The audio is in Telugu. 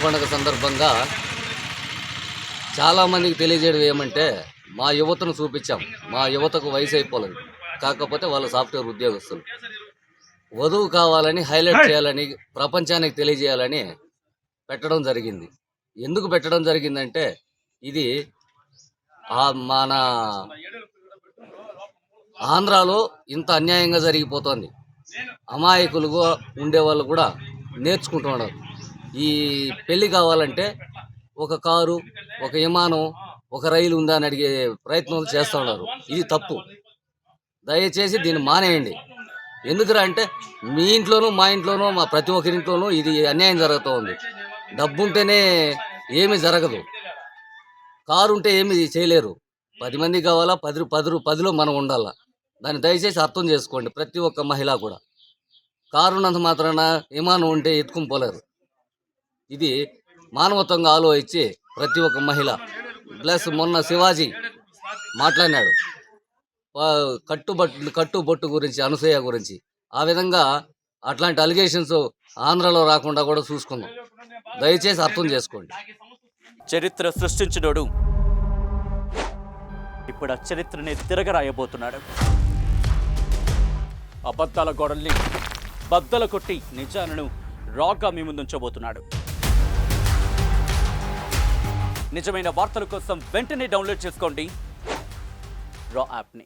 పండుగ సందర్భంగా చాలామందికి తెలియజేయడం ఏమంటే మా యువతను చూపించాం. మా యువతకు వయసు అయిపోలేదు, కాకపోతే వాళ్ళ సాఫ్ట్వేర్ ఉద్యోగస్తులు. వధువు కావాలని హైలైట్ చేయాలని, ప్రపంచానికి తెలియజేయాలని పెట్టడం జరిగింది. ఎందుకు పెట్టడం జరిగిందంటే ఇది మన ఆంధ్రాలో ఇంత అన్యాయంగా జరిగిపోతుంది. అమాయకులుగా ఉండేవాళ్ళు కూడా నేర్చుకుంటున్నారు. ఈ పెళ్లి కావాలంటే ఒక కారు, ఒక విమానం, ఒక రైలు ఉందా అని అడిగే ప్రయత్నం చేస్తూ ఉన్నారు. ఇది తప్పు. దయచేసి దీన్ని మానేయండి. ఎందుకురా అంటే మీ ఇంట్లోనూ, మా ఇంట్లోనూ, మా ప్రతి ఒక్కరింట్లోనూ ఇది అన్యాయం జరుగుతూ ఉంది. డబ్బు ఉంటేనే ఏమీ జరగదు. కారు ఉంటే ఏమి చేయలేరు. 10 మంది కావాలా, 10లో మనం ఉండాలా. దాన్ని దయచేసి అర్థం చేసుకోండి ప్రతి ఒక్క మహిళ కూడా. కారు ఉన్నంత మాత్రాన విమానం ఉంటే ఎత్తుకుని పోలేరు. ఇది మానవత్వంగా ఆలోచించి ప్రతి ఒక్క మహిళ ప్లస్ మొన్న శివాజీ మాట్లాడినాడు కట్టుబొట్టు గురించి, అనసూయ గురించి. ఆ విధంగా అట్లాంటి అలిగేషన్స్ ఆంధ్రాలో రాకుండా కూడా చూసుకుందాం. దయచేసి అర్థం చేసుకోండి. చరిత్ర సృష్టించినోడు ఇప్పుడు ఆ చరిత్రని తిరగరాయబోతున్నాడు. అబద్ధాల గోడల్ని బద్దలు కొట్టి నిజాలను రాగా మీ ముందుంచబోతున్నాడు. నిజమైన వార్తల కోసం వెంటనే డౌన్లోడ్ చేసుకోండి రా యాప్ని.